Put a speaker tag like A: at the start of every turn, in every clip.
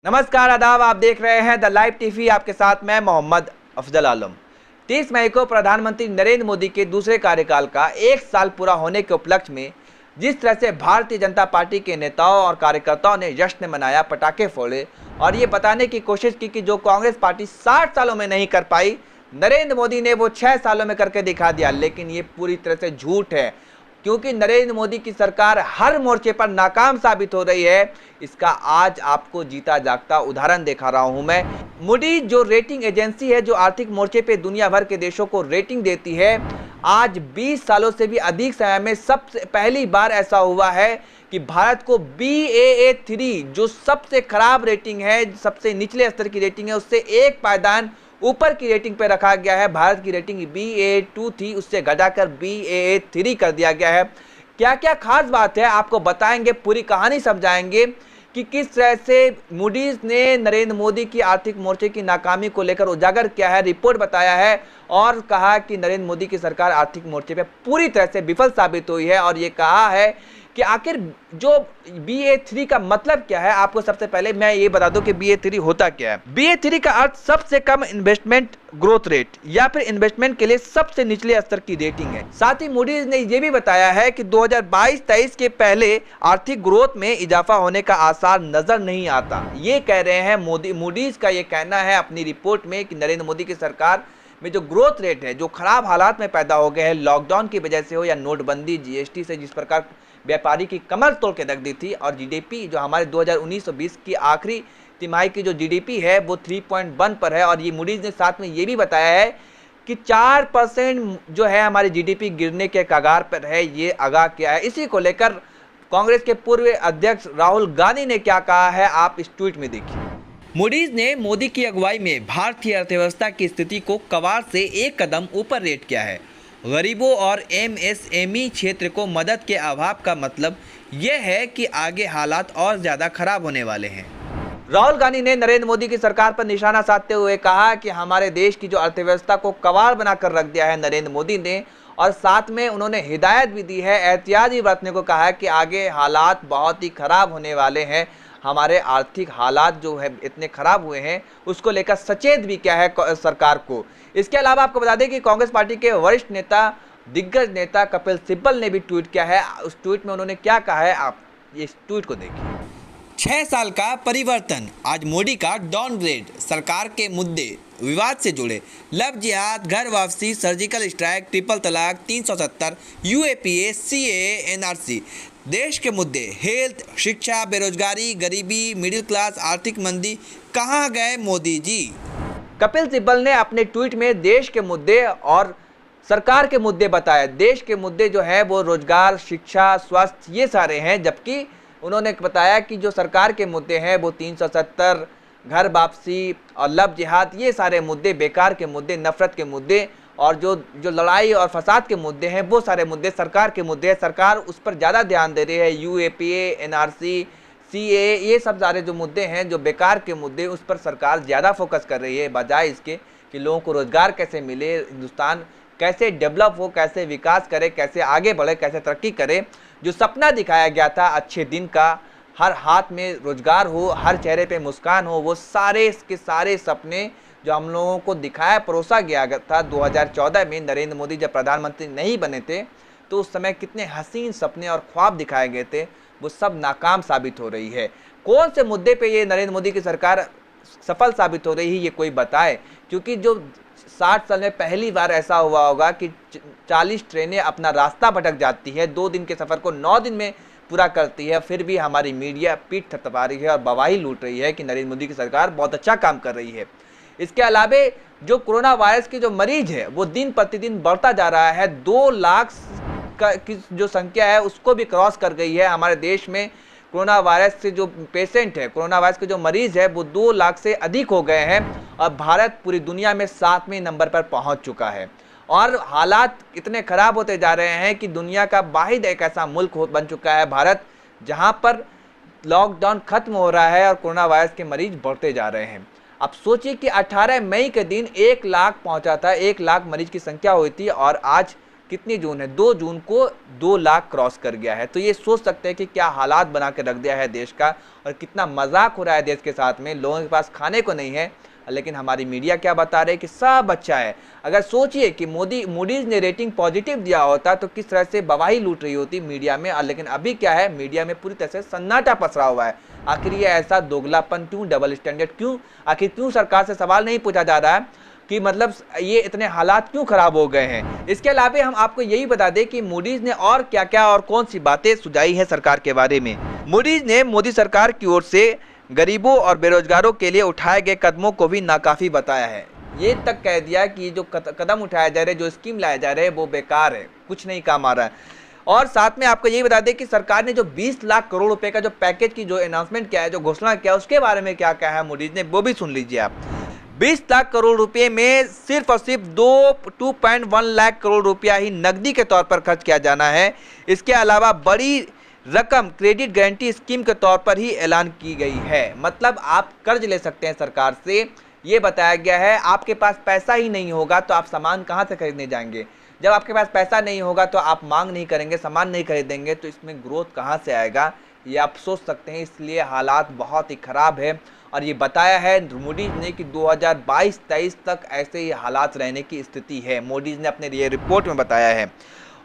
A: नमस्कार, आदाब। आप देख रहे हैं द लाइव टीवी। आपके साथ मैं मोहम्मद अफजल आलम। 30 मई को प्रधानमंत्री नरेंद्र मोदी के दूसरे कार्यकाल का 1 साल पूरा होने के उपलक्ष्य में जिस तरह से भारतीय जनता पार्टी के नेताओं और कार्यकर्ताओं ने जश्न मनाया, पटाखे फोड़े और ये बताने की कोशिश की कि जो कांग्रेस पार्टी 60 सालों में नहीं कर पाई, नरेंद्र मोदी ने वो 6 सालों में करके दिखा दिया। लेकिन ये पूरी तरह से झूठ है, क्योंकि नरेंद्र मोदी की सरकार हर मोर्चे पर नाकाम साबित हो रही है। इसका आज आपको जीता जागता उदाहरण दिखा रहा हूं मैं। मूडीज जो रेटिंग एजेंसी है, जो आर्थिक मोर्चे पे दुनिया भर के देशों को रेटिंग देती है, आज 20 सालों से भी अधिक समय में सबसे पहली बार ऐसा हुआ है कि भारत को Baa3 जो सबसे खराब रेटिंग है, सबसे निचले स्तर की रेटिंग है, उससे एक पायदान ऊपर की रेटिंग पे रखा गया है। भारत की रेटिंग Baa2 थी, उससे घटाकर Baa3 कर दिया गया है। क्या क्या खास बात है आपको बताएंगे, पूरी कहानी समझाएंगे कि किस तरह से मूडीज ने नरेंद्र मोदी की आर्थिक मोर्चे की नाकामी को लेकर उजागर किया है, रिपोर्ट बताया है और कहा कि नरेंद्र मोदी की सरकार आर्थिक मोर्चे पे पूरी तरह से विफल साबित हुई है। और ये कहा है कि आखिर जो Baa3 का मतलब क्या है। आपको सबसे पहले मैं ये बता दूं कि Baa3 होता क्या है। Baa3 का अर्थ सबसे कम इन्वेस्टमेंट ग्रोथ रेट या फिर इन्वेस्टमेंट के लिए सबसे निचले स्तर की रेटिंग है। साथ ही मूडीज ने ये भी बताया है कि 2022-23 के पहले आर्थिक ग्रोथ में इजाफा होने का आसार नजर नहीं आता। ये कह रहे हैं मूडीज का ये कहना है अपनी रिपोर्ट में कि नरेंद्र मोदी की सरकार में जो ग्रोथ रेट है, जो खराब हालात में पैदा हो गए हैं, लॉकडाउन की वजह से हो या नोटबंदी, जीएसटी से जिस प्रकार व्यापारी की कमर तोड़ के रख दी थी, और जीडीपी जो हमारे 2019-20 की आखिरी तिमाही की जो जीडीपी है वो 3.1 पर है। और ये मूडीज ने साथ में ये भी बताया है कि 4% जो है हमारी जीडीपी गिरने के कगार पर है, ये आगाह किया है। इसी को लेकर कांग्रेस के पूर्व अध्यक्ष राहुल गांधी ने क्या कहा है, आप इस ट्वीट में देखिए। मूडीज ने मोदी की अगुवाई में भारतीय अर्थव्यवस्था की स्थिति को कगार से एक कदम ऊपर रेट किया है। गरीबों और एमएसएमई क्षेत्र को मदद के अभाव का मतलब यह है कि आगे हालात और ज़्यादा खराब होने वाले हैं। राहुल गांधी ने नरेंद्र मोदी की सरकार पर निशाना साधते हुए कहा कि हमारे देश की जो अर्थव्यवस्था को कबाड़ बनाकर रख दिया है नरेंद्र मोदी ने, और साथ में उन्होंने हिदायत भी दी है, एहतियात भी बरतने को कहा है कि आगे हालात बहुत ही खराब होने वाले हैं। हमारे आर्थिक हालात जो है इतने खराब हुए हैं, उसको लेकर सचेत भी किया है सरकार को। इसके अलावा आपको बता दें कि कांग्रेस पार्टी के वरिष्ठ नेता, दिग्गज नेता कपिल सिब्बल ने भी ट्वीट किया है। उस ट्वीट में उन्होंने क्या कहा है, आप इस ट्वीट को देखिए। 6 साल का परिवर्तन, आज मोदी का डाउनग्रेड, सरकार के मुद्दे विवाद से जुड़े, लव जिहाद, घर वापसी, सर्जिकल स्ट्राइक, ट्रिपल तलाक, 370, यूएपीए, सीएए, एनआरसी, देश के मुद्दे, हेल्थ, शिक्षा, बेरोजगारी, गरीबी, मिडिल क्लास, आर्थिक मंदी, कहाँ गए मोदी जी। कपिल सिब्बल ने अपने ट्वीट में देश के मुद्दे और सरकार के मुद्दे बताए। देश के मुद्दे जो है वो रोजगार, शिक्षा, स्वास्थ्य, ये सारे हैं, जबकि उन्होंने बताया कि जो सरकार के मुद्दे हैं वो 370, घर वापसी और लव जिहाद, ये सारे मुद्दे बेकार के मुद्दे, नफरत के मुद्दे और जो लड़ाई और फसाद के मुद्दे हैं, वो सारे मुद्दे सरकार के मुद्दे हैं। सरकार उस पर ज़्यादा ध्यान दे रही है। यूएपीए, एनआरसी, सीए, ये सब सारे जो मुद्दे हैं, जो बेकार के मुद्दे, उस पर सरकार ज़्यादा फोकस कर रही है, बजाय इसके कि लोगों को रोज़गार कैसे मिले, हिंदुस्तान कैसे डेवलप हो, कैसे विकास करे, कैसे आगे बढ़े, कैसे तरक्की करे। जो सपना दिखाया गया था अच्छे दिन का, हर हाथ में रोजगार हो, हर चेहरे पे मुस्कान हो, वो सारे के सारे सपने जो हम लोगों को दिखाया, परोसा गया था 2014 में, नरेंद्र मोदी जब प्रधानमंत्री नहीं बने थे तो उस समय कितने हसीन सपने और ख्वाब दिखाए गए थे, वो सब नाकाम साबित हो रही है। कौन से मुद्दे पे ये नरेंद्र मोदी की सरकार सफल साबित हो रही है, ये कोई बताए। क्योंकि जो 60 साल में पहली बार ऐसा हुआ होगा कि 40 ट्रेनें अपना रास्ता भटक जाती है, 2 दिन के सफ़र को 9 दिन में पूरा करती है, फिर भी हमारी मीडिया पीठ थपथपा रही है और बवाही लूट रही है कि नरेंद्र मोदी की सरकार बहुत अच्छा काम कर रही है। इसके अलावा जो कोरोना वायरस के जो मरीज है वो दिन प्रतिदिन बढ़ता जा रहा है। 2 लाख की जो संख्या है उसको भी क्रॉस कर गई है। हमारे देश में कोरोना वायरस से जो पेशेंट है, कोरोना वायरस के जो मरीज है वो 2 लाख से अधिक हो गए हैं और भारत पूरी दुनिया में 7वें नंबर पर पहुंच चुका है। और हालात इतने खराब होते जा रहे हैं कि दुनिया का वाहिद एक ऐसा मुल्क बन चुका है भारत, जहां पर लॉकडाउन खत्म हो रहा है और कोरोना वायरस के मरीज बढ़ते जा रहे हैं। अब सोचिए कि 18 मई के दिन 1 लाख पहुंचा था, 1 लाख मरीज की संख्या हुई थी और आज कितनी जून है, 2 जून को 2 लाख क्रॉस कर गया है। तो ये सोच सकते हैं कि क्या हालात बना के रख दिया है देश का और कितना मजाक हो रहा है देश के साथ में। लोगों के पास खाने को नहीं है, लेकिन हमारी मीडिया क्या बता रहे हैं कि सब अच्छा है। अगर सोचिए कि मूडीज ने रेटिंग पॉजिटिव दिया होता तो किस तरह से बवाही लूट रही होती मीडिया में, लेकिन अभी क्या है, मीडिया में पूरी तरह से सन्नाटा पसरा हुआ है। आखिर ये ऐसा दोगलापन क्यों, डबल स्टैंडर्ड क्यों, आखिर क्यों सरकार से सवाल नहीं पूछा जा रहा है कि मतलब ये इतने हालात क्यों खराब हो गए हैं। इसके अलावा हम आपको यही बता दें कि मूडीज ने और क्या क्या और कौन सी बातें सुझाई है सरकार के बारे में। मूडीज ने मोदी सरकार की ओर से गरीबों और बेरोजगारों के लिए उठाए गए कदमों को भी नाकाफी बताया है। ये तक कह दिया कि जो कदम उठाए जा रहे, जो स्कीम लाए जा रहे हैं वो बेकार है, कुछ नहीं काम आ रहा है। और साथ में आपको यही बता दें कि सरकार ने जो 20 लाख करोड़ रुपए का जो पैकेज की जो अनाउंसमेंट किया है, जो घोषणा किया है, उसके बारे में क्या कहा है मूडीज ने, वो भी सुन लीजिए आप। 20 लाख करोड़ रुपए में सिर्फ और सिर्फ 2.1 लाख करोड़ रुपया ही नकदी के तौर पर खर्च किया जाना है। इसके अलावा बड़ी रकम क्रेडिट गारंटी स्कीम के तौर पर ही ऐलान की गई है। मतलब आप कर्ज ले सकते हैं सरकार से, ये बताया गया है। आपके पास पैसा ही नहीं होगा तो आप सामान कहाँ से खरीदने जाएंगे। जब आपके पास पैसा नहीं होगा तो आप मांग नहीं करेंगे, सामान नहीं खरीदेंगे, तो इसमें ग्रोथ कहाँ से आएगा, ये आप सोच सकते हैं। इसलिए हालात बहुत ही ख़राब है और ये बताया है मूडीज ने कि 2022-23 तक ऐसे ही हालात रहने की स्थिति है। मूडीज ने अपने ये रिपोर्ट में बताया है।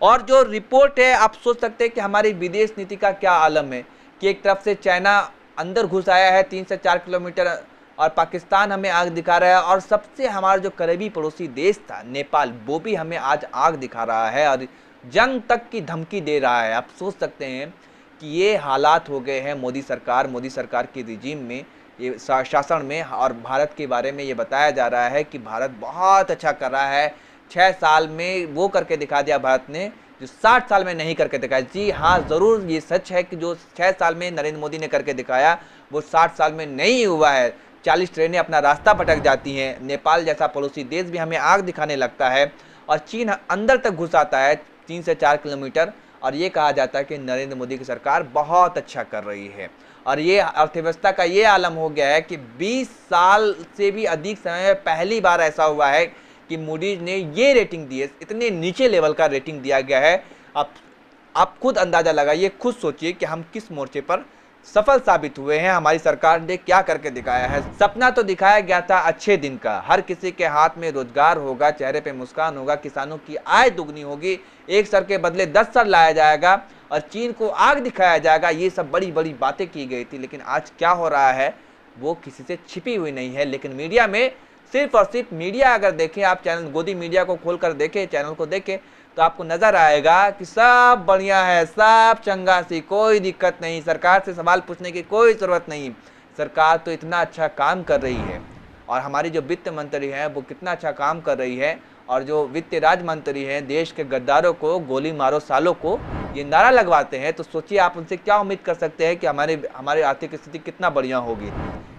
A: और जो रिपोर्ट है, आप सोच सकते हैं कि हमारी विदेश नीति का क्या आलम है कि एक तरफ से चाइना अंदर घुस आया है 3 से 4 किलोमीटर और पाकिस्तान हमें आग दिखा रहा है, और सबसे हमारा जो करीबी पड़ोसी देश था नेपाल, वो भी हमें आज आग दिखा रहा है और जंग तक की धमकी दे रहा है। आप सोच सकते हैं कि ये हालात हो गए हैं मोदी सरकार की रिजीम में, ये शासन में। और भारत के बारे में ये बताया जा रहा है कि भारत बहुत अच्छा कर रहा है, 6 साल में वो करके दिखा दिया भारत ने जो 60 साल में नहीं करके दिखाया। जी हाँ, ज़रूर ये सच है कि जो 6 साल में नरेंद्र मोदी ने करके दिखाया वो 60 साल में नहीं हुआ है। 40 ट्रेनें अपना रास्ता भटक जाती हैं, नेपाल जैसा पड़ोसी देश भी हमें आग दिखाने लगता है और चीन अंदर तक घुस आता है 3 से 4 किलोमीटर, और ये कहा जाता है कि नरेंद्र मोदी की सरकार बहुत अच्छा कर रही है। और ये अर्थव्यवस्था का ये आलम हो गया है कि 20 साल से भी अधिक समय में पहली बार ऐसा हुआ है कि मूडीज ने ये रेटिंग दी है, इतने नीचे लेवल का रेटिंग दिया गया है। आप खुद अंदाज़ा लगाइए, खुद सोचिए कि हम किस मोर्चे पर सफल साबित हुए हैं। हमारी सरकार ने क्या करके दिखाया है। सपना तो दिखाया गया था अच्छे दिन का, हर किसी के हाथ में रोजगार होगा, चेहरे पे मुस्कान होगा, किसानों की आय दुगनी होगी, 1 सर के बदले 10 सर लाया जाएगा और चीन को आग दिखाया जाएगा। ये सब बड़ी बड़ी बातें की गई थी, लेकिन आज क्या हो रहा है वो किसी से छिपी हुई नहीं है। लेकिन मीडिया में सिर्फ और सिर्फ मीडिया, अगर देखें आप चैनल गोदी मीडिया को खोल कर देखें, चैनल को देखें, तो आपको नजर आएगा कि सब बढ़िया है, सब चंगा सी, कोई दिक्कत नहीं, सरकार से सवाल पूछने की कोई ज़रूरत नहीं, सरकार तो इतना अच्छा काम कर रही है। और हमारी जो वित्त मंत्री है वो कितना अच्छा काम कर रही है, और जो वित्त राज्य मंत्री हैं देश के गद्दारों को गोली मारो सालों को ये नारा लगवाते हैं, तो सोचिए आप उनसे क्या उम्मीद कर सकते हैं कि हमारी आर्थिक स्थिति कितना बढ़िया होगी।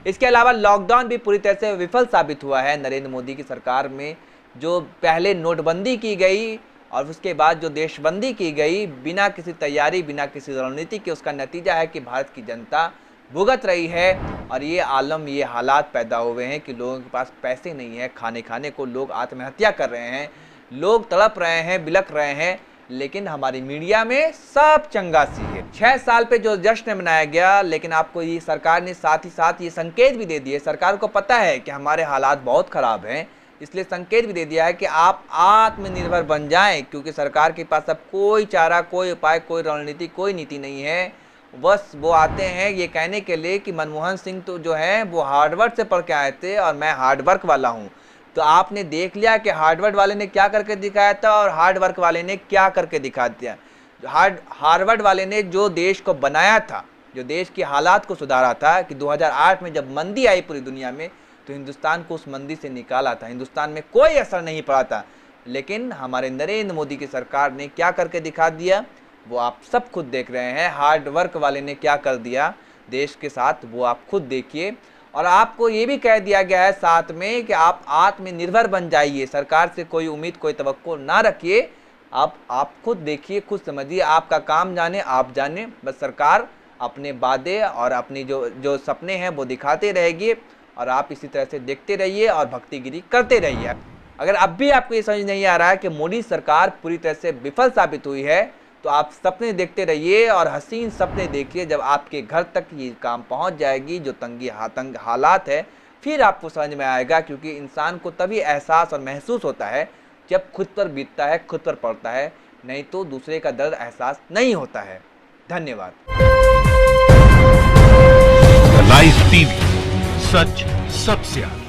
A: इसके अलावा लॉकडाउन भी पूरी तरह से विफल साबित हुआ है नरेंद्र मोदी की सरकार में। जो पहले नोटबंदी की गई और उसके बाद जो देशबंदी की गई बिना किसी तैयारी, बिना किसी रणनीति के, उसका नतीजा है कि भारत की जनता भुगत रही है। और ये आलम, ये हालात पैदा हुए हैं कि लोगों के पास पैसे नहीं है खाने को, लोग आत्महत्या कर रहे हैं, लोग तड़प रहे हैं, बिलख रहे हैं, लेकिन हमारी मीडिया में सब चंगा सी है। 6 साल पे जो जश्न मनाया गया, लेकिन आपको ये सरकार ने साथ ही साथ ये संकेत भी दे दिए, सरकार को पता है कि हमारे हालात बहुत ख़राब हैं, इसलिए संकेत भी दे दिया है कि आप आत्मनिर्भर बन जाएं, क्योंकि सरकार के पास अब कोई चारा, कोई उपाय, कोई रणनीति, कोई नीति नहीं है। बस वो आते हैं ये कहने के लिए कि मनमोहन सिंह तो जो है वो हार्डवर्क से पढ़ के आए थे और मैं हार्डवर्क वाला हूँ। तो आपने देख लिया कि हार्डवर्क वाले ने क्या करके दिखाया था और हार्डवर्क वाले ने क्या करके दिखा दिया। हार्वर्ड वाले ने जो देश को बनाया था, जो देश की हालात को सुधारा था कि 2008 में जब मंदी आई पूरी दुनिया में, तो हिंदुस्तान को उस मंदी से निकाला था, हिंदुस्तान में कोई असर नहीं पड़ा था। लेकिन हमारे नरेंद्र मोदी की सरकार ने क्या करके दिखा दिया वो आप सब खुद देख रहे हैं। हार्ड वर्क वाले ने क्या कर दिया देश के साथ वो आप खुद देखिए। और आपको ये भी कह दिया गया है साथ में कि आप आत्मनिर्भर बन जाइए, सरकार से कोई उम्मीद, कोई तवक्को ना रखिए। आप खुद देखिए, खुद समझिए, आपका काम जाने, आप जाने, बस सरकार अपने वादे और अपनी जो सपने हैं वो दिखाते रहेगी और आप इसी तरह से देखते रहिए और भक्तिगिरी करते रहिए। अगर अब भी आपको ये समझ नहीं आ रहा है कि मोदी सरकार पूरी तरह से विफल साबित हुई है, तो आप सपने देखते रहिए और हसीन सपने देखिए। जब आपके घर तक ये काम पहुंच जाएगी, जो तंग हालात है, फिर आपको समझ में आएगा। क्योंकि इंसान को तभी एहसास और महसूस होता है जब खुद पर बीतता है, खुद पर पड़ता है, नहीं तो दूसरे का दर्द एहसास नहीं होता है। धन्यवाद।
B: लाइव टीवी, सच सबसे आगे।